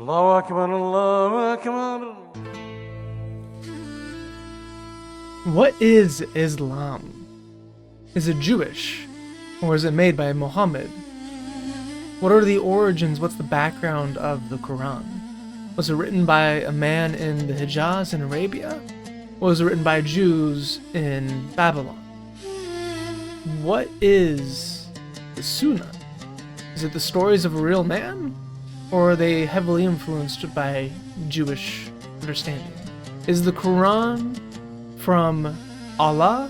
Allahu Akbar, Allahu Akbar. What is Islam? Is it Jewish? Or is it made by Muhammad? What are the origins? What's the background of the Quran? Was it written by a man in the Hijaz in Arabia? Or was it written by Jews in Babylon? What is the Sunnah? Is it the stories of a real man? Or are they heavily influenced by Jewish understanding? Is the Quran from Allah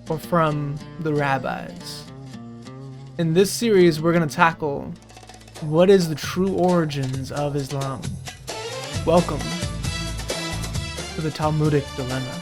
or from the rabbis? In this series, we're going to tackle what is the true origins of Islam. Welcome to the Talmudic Dilemma.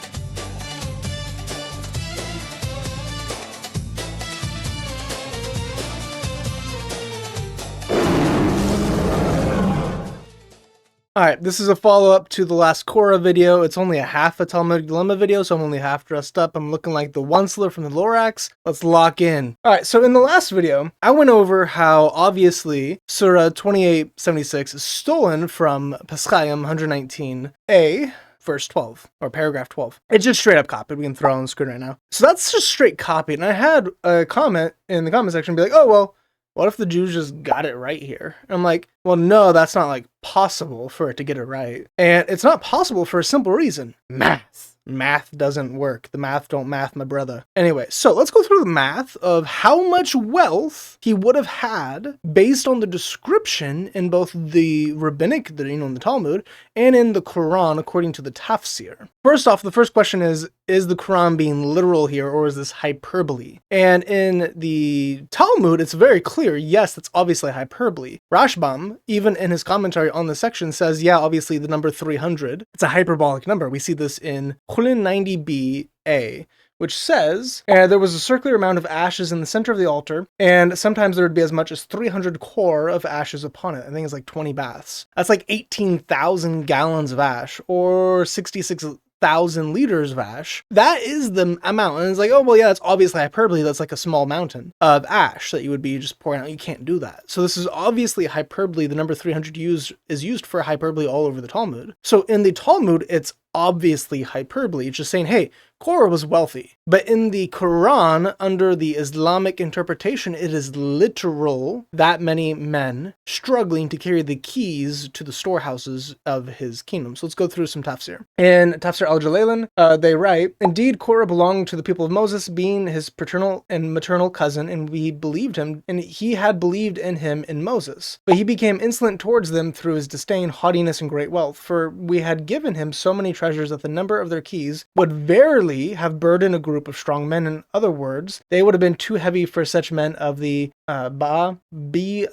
Alright, this is a follow-up to the last Korah video. It's only a half a Talmudic Dilemma video, so I'm only half dressed up. I'm looking like the Onceler from the Lorax. Let's lock in. Alright, so in the last video, I went over how, obviously, Surah 2876 is stolen from Paschayim 119a, verse 12, or paragraph 12. It's just straight up copied. We can throw it on the screen right now. So that's just straight copied. And I had a comment in the comment section be like, oh, well, what if the Jews just got it right here? And I'm like, well, no, that's not like possible for it to get it right. And it's not possible for a simple reason. Math. Math doesn't work. The math don't math, my brother. Anyway, so let's go through the math of how much wealth he would have had based on the description in both the rabbinic, in the Talmud, and in the Quran, according to the tafsir. First off, the first question is the Quran being literal here, or is this hyperbole? And in the Talmud, it's very clear, yes, that's obviously hyperbole. Rashbam, even in his commentary on the section, says, yeah, obviously the number 300, it's a hyperbolic number. We see this in Chulin 90b-a, which says, there was a circular amount of ashes in the center of the altar, and sometimes there would be as much as 300 kor of ashes upon it. I think it's like 20 baths. That's like 18,000 gallons of ash, or 66,000 liters of ash. That is the amount. And it's like, oh, well, yeah, that's obviously hyperbole. That's like a small mountain of ash that you would be just pouring out. You can't do that. So this is obviously hyperbole. The number 300 is used for hyperbole all over the Talmud. So in the Talmud, it's obviously hyperbole. It's just saying, hey, Korah was wealthy. But in the Quran, under the Islamic interpretation, it is literal that many men struggling to carry the keys to the storehouses of his kingdom. So let's go through some tafsir. In Tafsir al-Jalalain, they write, indeed, Korah belonged to the people of Moses, being his paternal and maternal cousin, and we believed him, and he had believed in him in Moses. But he became insolent towards them through his disdain, haughtiness, and great wealth, for we had given him so many treasures that the number of their keys would verily have burdened a group of strong men. In other words, they would have been too heavy for such men of the lisboti.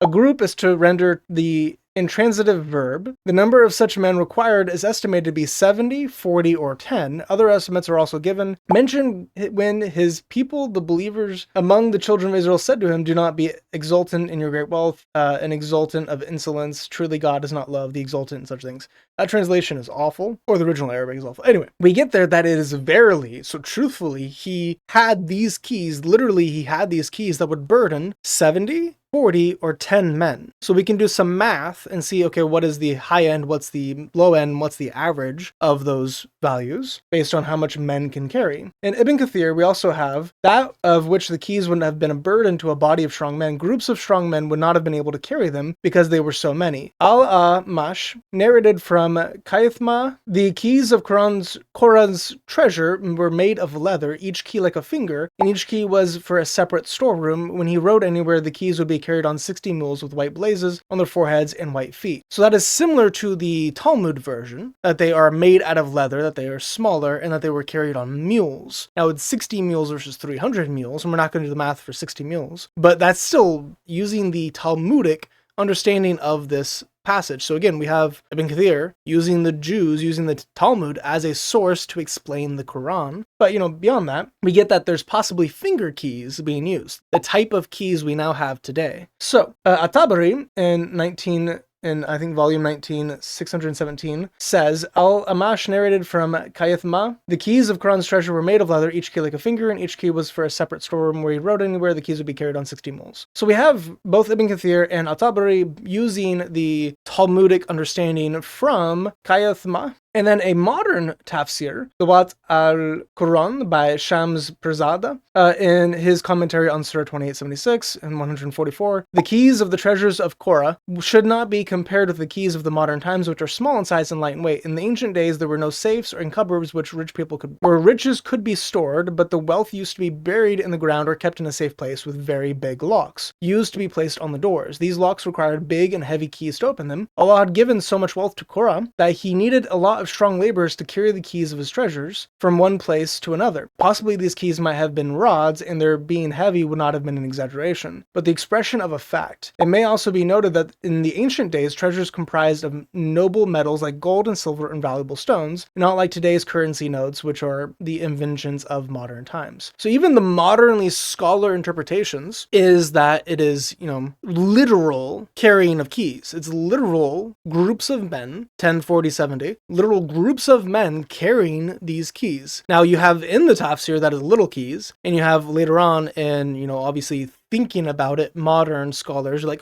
A group is to render the intransitive verb. The number of such men required is estimated to be 70, 40, or 10. Other estimates are also given. Mention when his people, the believers among the children of Israel, said to him, do not be exultant in your great wealth, and exultant of insolence. Truly God does not love the exultant in such things. That translation is awful, or the original Arabic is awful. Anyway, we get there that it is verily, so truthfully, he had these keys, literally he had these keys that would burden 70, 40, or 10 men. So we can do some math and see, okay, what is the high end, what's the low end, what's the average of those values based on how much men can carry. In Ibn Kathir, we also have that of which the keys wouldn't have been a burden to a body of strong men. Groups of strong men would not have been able to carry them because they were so many. Al-Amash narrated from Kaithma, the keys of Korah's treasure were made of leather, each key like a finger, and each key was for a separate storeroom. When he rode anywhere, the keys would be carried on 60 mules with white blazes on their foreheads and white feet. So that is similar to the Talmud version, that they are made out of leather, that they are smaller, and that they were carried on mules. Now it's 60 mules versus 300 mules, and we're not going to do the math for 60 mules, but that's still using the Talmudic understanding of this passage. So again, we have Ibn Kathir using the Jews, using the Talmud as a source to explain the Quran. But, beyond that, we get that there's possibly finger keys being used, the type of keys we now have today. So, At-Tabari in in, I think, volume 19, 617, says, Al-Amash narrated from Kayathma, the keys of Quran's treasure were made of leather, each key like a finger, and each key was for a separate storeroom where he wrote anywhere the keys would be carried on 60 mules. So we have both Ibn Kathir and At-Tabari using the Talmudic understanding from Kayathma. And then a modern tafsir, the Wat al-Quran by Shams Pirzada, in his commentary on Surah 2876 and 144, the keys of the treasures of Korah should not be compared with the keys of the modern times, which are small in size and light in weight. In the ancient days, there were no safes or cupboards where riches could be stored, but the wealth used to be buried in the ground or kept in a safe place with very big locks, used to be placed on the doors. These locks required big and heavy keys to open them. Allah had given so much wealth to Korah that he needed a lot of strong laborers to carry the keys of his treasures from one place to another. Possibly these keys might have been rods, and their being heavy would not have been an exaggeration, but the expression of a fact. It may also be noted that in the ancient days, treasures comprised of noble metals like gold and silver and valuable stones, not like today's currency notes, which are the inventions of modern times. So even the modernly scholar interpretations is that it is, literal carrying of keys. It's literal groups of men, 10, 40, 70, literal groups of men carrying these keys. Now you have in the tafsir that is little keys, and you have later on in, obviously thinking about it, modern scholars are like,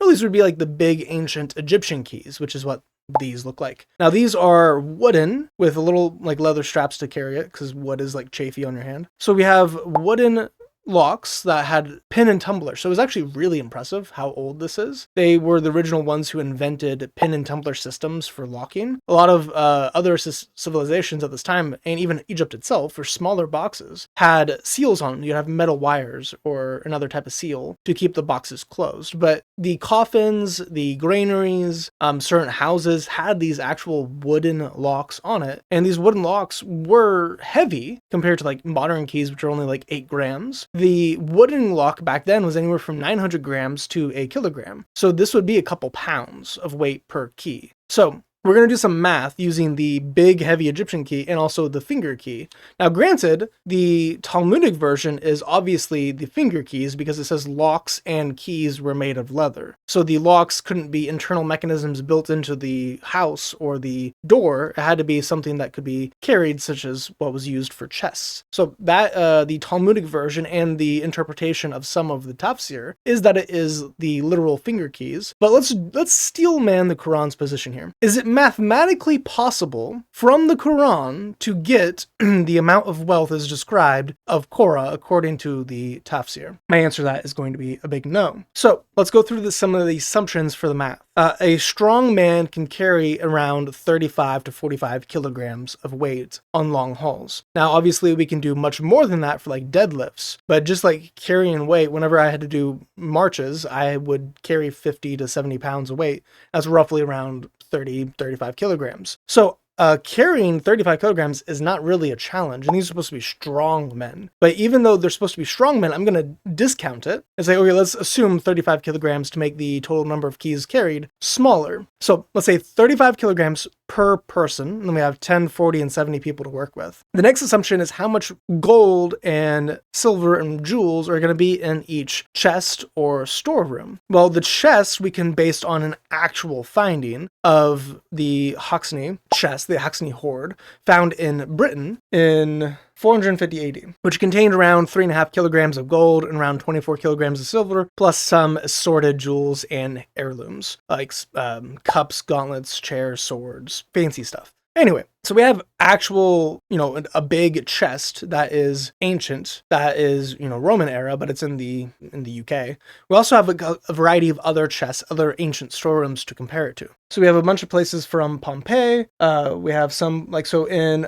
these would be like the big ancient Egyptian keys, which is what these look like. Now these are wooden with a little like leather straps to carry it because wood is like chafy on your hand. So we have wooden locks that had pin and tumbler. So it was actually really impressive how old this is. They were the original ones who invented pin and tumbler systems for locking. A lot of other civilizations at this time, and even Egypt itself, for smaller boxes, had seals on them. You'd have metal wires or another type of seal to keep the boxes closed. But the coffins, the granaries, certain houses had these actual wooden locks on it. And these wooden locks were heavy compared to like modern keys, which are only like 8 grams. The wooden lock back then was anywhere from 900 grams to a kilogram. So this would be a couple pounds of weight per key. So we're going to do some math using the big, heavy Egyptian key and also the finger key. Now, granted, the Talmudic version is obviously the finger keys because it says locks and keys were made of leather. So the locks couldn't be internal mechanisms built into the house or the door. It had to be something that could be carried, such as what was used for chests. So that the Talmudic version and the interpretation of some of the tafsir is that it is the literal finger keys. But let's steel man the Quran's position here. Is it mathematically possible from the Quran to get the amount of wealth as described of Korah according to the tafsir? My answer to that is going to be a big no. So let's go through some of the assumptions for the math. A strong man can carry around 35 to 45 kilograms of weight on long hauls. Now, obviously, we can do much more than that for like deadlifts, but just like carrying weight, whenever I had to do marches, I would carry 50 to 70 pounds of weight. That's roughly around 35 kilograms. So carrying 35 kilograms is not really a challenge, and these are supposed to be strong men. But even though they're supposed to be strong men, I'm going to discount it and say, okay, let's assume 35 kilograms to make the total number of keys carried smaller. So let's say 35 kilograms per person, and then we have 10, 40, and 70 people to work with. The next assumption is how much gold and silver and jewels are going to be in each chest or storeroom. Well, the chest we can base on an actual finding of the Haxni chest, the Haxni hoard, found in Britain in 450 AD, which contained around 3.5 kilograms of gold and around 24 kilograms of silver, plus some assorted jewels and heirlooms, like cups, gauntlets, chairs, swords, fancy stuff. Anyway, so we have actual, a big chest that is ancient, that is, Roman era, but it's in the UK. We also have a variety of other chests, other ancient storerooms to compare it to. So we have a bunch of places from Pompeii. We have some, in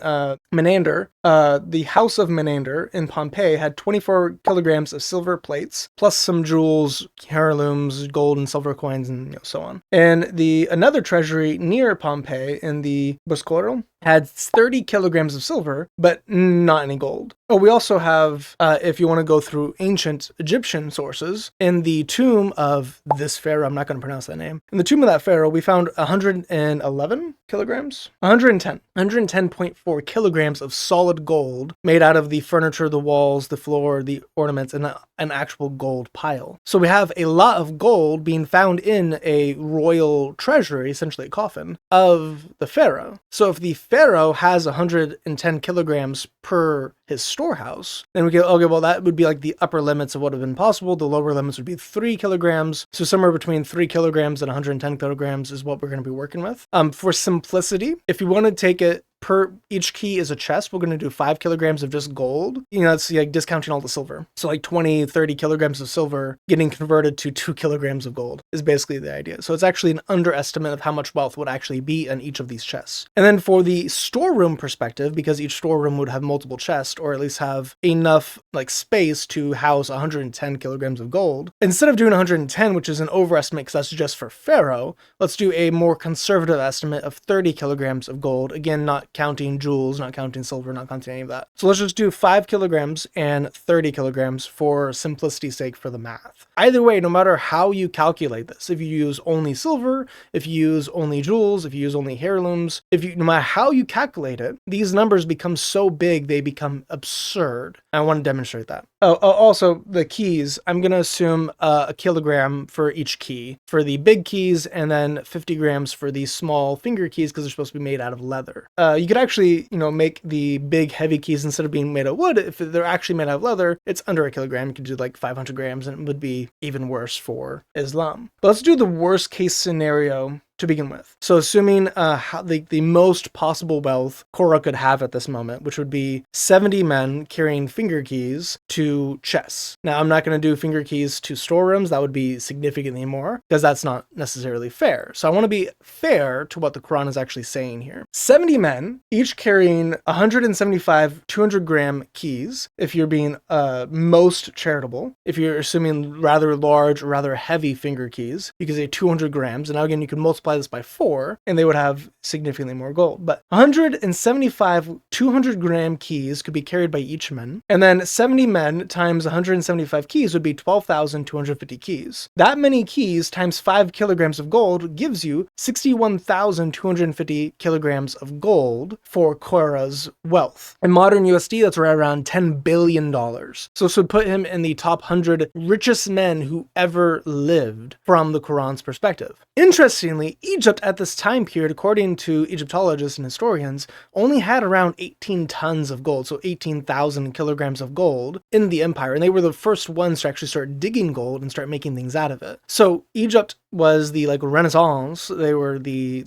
Menander, the house of Menander in Pompeii had 24 kilograms of silver plates, plus some jewels, heirlooms, gold and silver coins, and so on. And another treasury near Pompeii in the Boscoro had 30 kilograms of silver, but not any gold. Oh, we also have, if you want to go through ancient Egyptian sources, in the tomb of this pharaoh, I'm not going to pronounce that name, in the tomb of that pharaoh, we found 111 kilograms? 110.4 kilograms of solid gold made out of the furniture, the walls, the floor, the ornaments, and an actual gold pile. So we have a lot of gold being found in a royal treasury, essentially a coffin, of the pharaoh. So if the pharaoh has 110 kilograms per his storehouse, then we get, okay, well, that would be like the upper limits of what would have been possible. The lower limits would be 3 kilograms. So somewhere between 3 kilograms and 110 kilograms is what we're going to be working with. For simplicity, if you want to take it per each key is a chest, we're going to do 5 kilograms of just gold. You know, it's like discounting all the silver. So like 20, 30 kilograms of silver getting converted to 2 kilograms of gold is basically the idea. So it's actually an underestimate of how much wealth would actually be in each of these chests. And then for the storeroom perspective, because each storeroom would have multiple chests, or at least have enough like space to house 110 kilograms of gold, instead of doing 110, which is an overestimate because that's just for Pharaoh, let's do a more conservative estimate of 30 kilograms of gold. Again, not counting jewels, not counting silver, not counting any of that. So let's just do 5 kilograms and 30 kilograms for simplicity's sake for the math. Either way, no matter how you calculate this, if you use only silver, if you use only jewels, if you use only heirlooms, no matter how you calculate it, these numbers become so big, they become absurd. I want to demonstrate that. Also, the keys, I'm going to assume a kilogram for each key for the big keys, and then 50 grams for the small finger keys because they're supposed to be made out of leather. You could actually, make the big heavy keys instead of being made of wood. If they're actually made out of leather, it's under a kilogram. You could do like 500 grams and it would be even worse for Islam. But let's do the worst case scenario to begin with. So assuming the most possible wealth Korah could have at this moment, which would be 70 men carrying finger keys to chests. Now, I'm not going to do finger keys to storerooms. That would be significantly more because that's not necessarily fair. So I want to be fair to what the Quran is actually saying here. 70 men, each carrying 175 200-gram keys, if you're being most charitable. If you're assuming rather large or rather heavy finger keys, you could say 200 grams. And now again, you can multiply this by 4 and they would have significantly more gold. But 175 200-gram keys could be carried by each man, and then 70 men times 175 keys would be 12,250 keys. That many keys times 5 kilograms of gold gives you 61,250 kilograms of gold for Korah's wealth. In modern USD, that's right around $10 billion. So this would put him in the top 100 richest men who ever lived from the Quran's perspective. Interestingly, Egypt at this time period, according to Egyptologists and historians, only had around 18 tons of gold, so 18,000 kilograms of gold in the empire, and they were the first ones to actually start digging gold and start making things out of it. So Egypt was the Renaissance. They were the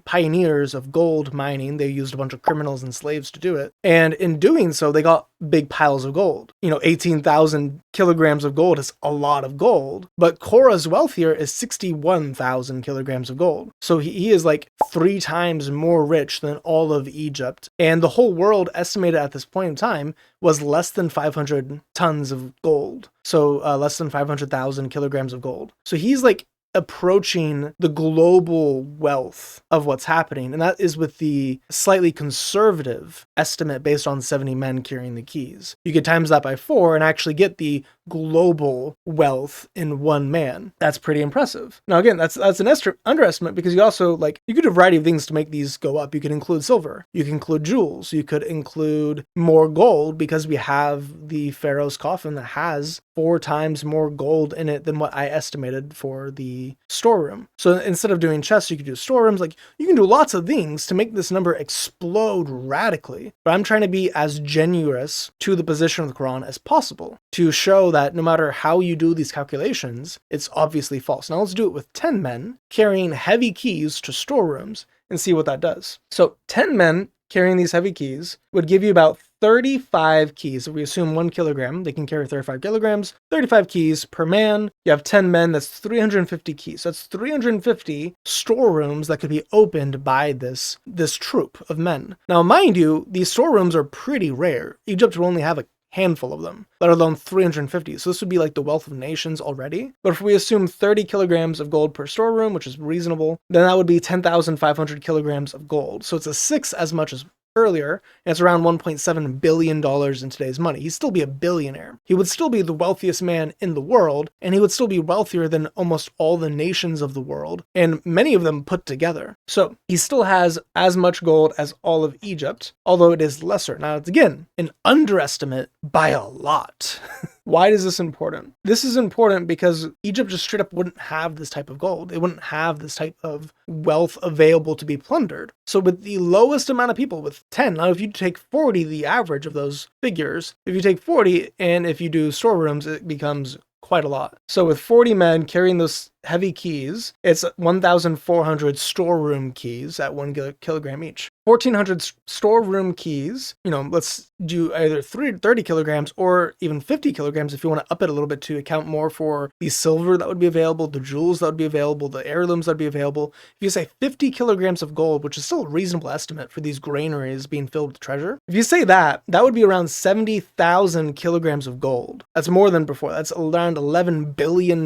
pioneers of gold mining. They used a bunch of criminals and slaves to do it, and in doing so, they got big piles of gold. 18,000 kilograms of gold is a lot of gold, but Korah's wealth here is 61,000 kilograms of gold. So he is like 3 times more rich than all of Egypt, and the whole world estimated at this point in time was less than 500 tons of gold. So less than 500,000 kilograms of gold. So he's like approaching the global wealth of what's happening, and that is with the slightly conservative estimate based on 70 men carrying the keys. You could times that by 4 and actually get the global wealth in one man. That's pretty impressive. Now again, that's an underestimate because you also you could do a variety of things to make these go up. You could include silver, you can include jewels, you could include more gold because we have the pharaoh's coffin that has 4 times more gold in it than what I estimated for the storeroom. So instead of doing chests, you could do storerooms. You can do lots of things to make this number explode radically. But I'm trying to be as generous to the position of the Quran as possible to show that no matter how you do these calculations, it's obviously false. Now let's do it with 10 men carrying heavy keys to storerooms and see what that does. So 10 men carrying these heavy keys would give you about 35 keys. If we assume 1 kilogram, they can carry 35 kilograms, 35 keys per man. You have 10 men, that's 350 keys. So that's 350 storerooms that could be opened by this troop of men. Now, mind you, these storerooms are pretty rare. Egypt will only have a handful of them, let alone 350. So this would be like the wealth of nations already. But if we assume 30 kilograms of gold per storeroom, which is reasonable, then that would be 10,500 kilograms of gold. So it's a 6 as much as earlier, and it's around $1.7 billion in today's money. He'd still be a billionaire. He would still be the wealthiest man in the world, and he would still be wealthier than almost all the nations of the world, and many of them put together. So he still has as much gold as all of Egypt, although it is lesser. Now, it's again an underestimate by a lot. Why is this important? This is important because Egypt just straight up wouldn't have this type of gold. It wouldn't have this type of wealth available to be plundered. So with the lowest amount of people, with 10, now if you take 40, the average of those figures, if you take 40 and if you do storerooms, it becomes quite a lot. So with 40 men carrying those heavy keys, it's 1,400 storeroom keys at 1 kilogram each. 1,400 storeroom keys, let's do either 30 kilograms or even 50 kilograms if you want to up it a little bit to account more for the silver that would be available, the jewels that would be available, the heirlooms that would be available. If you say 50 kilograms of gold, which is still a reasonable estimate for these granaries being filled with treasure, if you say that would be around 70,000 kilograms of gold. That's more than before. That's around $11 billion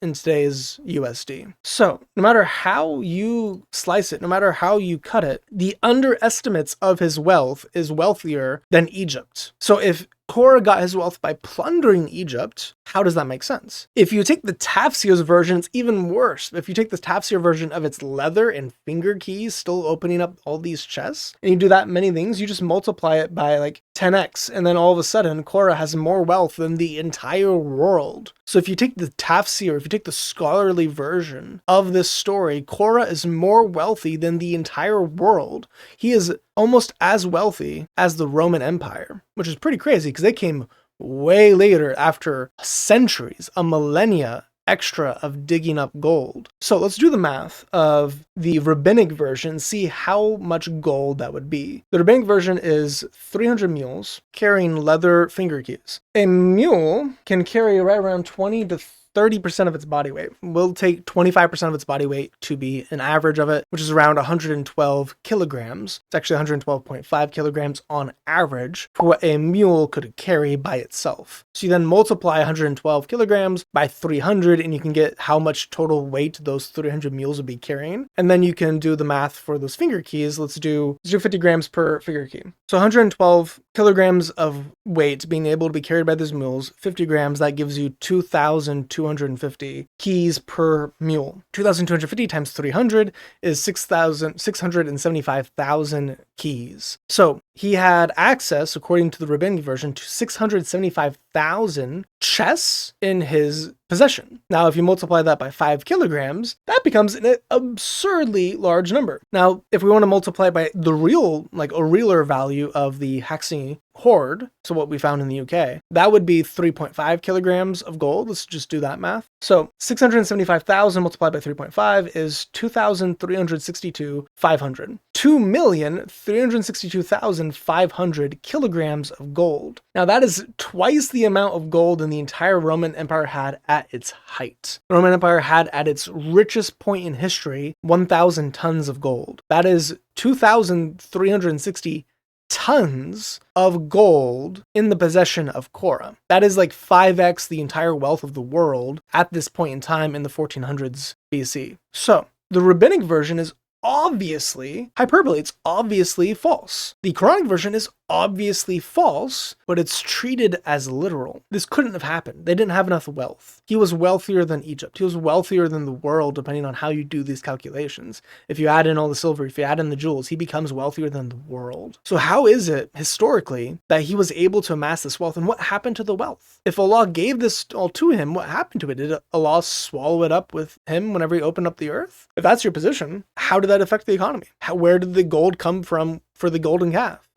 in today's USD. So no matter how you slice it, no matter how you cut it, the underestimates of his wealth is wealthier than Egypt. So if Korah got his wealth by plundering Egypt, how does that make sense? If you take the Tafsir's version, it's even worse. If you take the Tafsir version of its leather and finger keys still opening up all these chests, and you do that many things, you just multiply it by like 10x, and then all of a sudden, Korah has more wealth than the entire world. So if you take the Tafsir, if you take the scholarly version of this story, Korah is more wealthy than the entire world. He is almost as wealthy as the Roman Empire, which is pretty crazy because they came way later after centuries, a millennia extra of digging up gold. So let's do the math of the rabbinic version, see how much gold that would be. The rabbinic version is 300 mules carrying leather finger keys. A mule can carry right around 20 to 30% of its body weight. We'll take 25% of its body weight to be an average of it, which is around 112 kilograms. It's actually 112.5 kilograms on average for what a mule could carry by itself. So you then multiply 112 kilograms by 300 and you can get how much total weight those 300 mules would be carrying. And then you can do the math for those finger keys. Let's do 50 grams per finger key. So 112 kilograms of weight being able to be carried by those mules, 50 grams, that gives you 2,250 keys per mule. 2,250 times 300 is 675,000 keys. So he had access, according to the rabbinic version, to 675,000 chests in his possession. Now, if you multiply that by 5 kilograms, that becomes an absurdly large number. Now, if we want to multiply by the real, like a realer value of the Haxi hoard, so what we found in the UK, that would be 3.5 kilograms of gold. Let's just do that math. So 675,000 multiplied by 3.5 is 2,362,500. 2,362,500 kilograms of gold. Now that is twice the amount of gold in the entire Roman Empire had at its height. The Roman Empire had at its richest point in history 1,000 tons of gold. That is 2,360 tons of gold in the possession of Korah. That is like 5x the entire wealth of the world at this point in time in the 1400s BC. So the rabbinic version is obviously hyperbole. It's obviously false. The Quranic version is obviously false, but it's treated as literal. This couldn't have happened. They didn't have enough wealth. He was wealthier than Egypt. He was wealthier than the world, depending on how you do these calculations. If you add in all the silver, if you add in the jewels, he becomes wealthier than the world. So how is it, historically, that he was able to amass this wealth, and what happened to the wealth? If Allah gave this all to him, what happened to it? Did Allah swallow it up with him whenever he opened up the earth? If that's your position, how did that affect the economy? Where did the gold come from for the golden calf?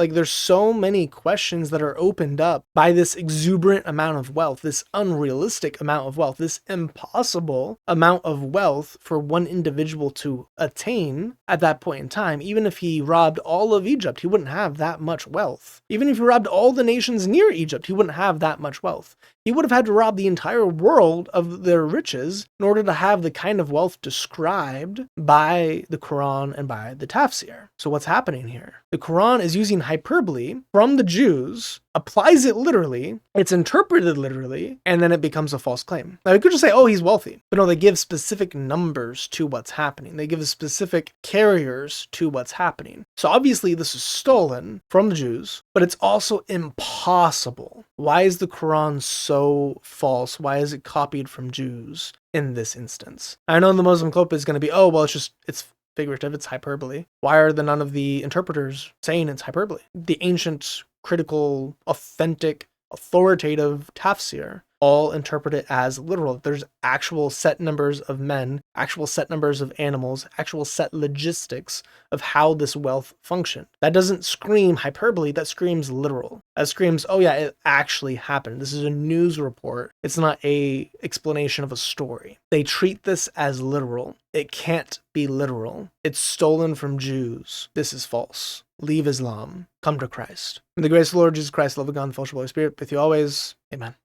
There's so many questions that are opened up by this exuberant amount of wealth, this unrealistic amount of wealth, this impossible amount of wealth for one individual to attain at that point in time. Even if he robbed all of Egypt, he wouldn't have that much wealth. Even if he robbed all the nations near Egypt, he wouldn't have that much wealth. He would have had to rob the entire world of their riches in order to have the kind of wealth described by the Quran and by the Tafsir. So what's happening here? The Quran is using hyperbole from the Jews, applies it literally, it's interpreted literally, and then it becomes a false claim. Now, we could just say, oh, he's wealthy. But no, they give specific numbers to what's happening. They give specific carriers to what's happening. So obviously this is stolen from the Jews, but it's also impossible. Why is the Quran so false? Why is it copied from Jews in this instance? I know the Muslim clip is going to be, oh, well, it's figurative, it's hyperbole. Why are none of the interpreters saying it's hyperbole? The ancient, critical, authentic, authoritative tafsir all interpret it as literal. There's actual set numbers of men, actual set numbers of animals, actual set logistics of how this wealth functioned. That doesn't scream hyperbole, that screams literal. That screams, oh yeah, it actually happened. This is a news report. It's not a explanation of a story. They treat this as literal. It can't be literal. It's stolen from Jews. This is false. Leave Islam. Come to Christ. May the grace of the Lord Jesus Christ, love of God, and the fellowship of the Holy Spirit with you always. Amen.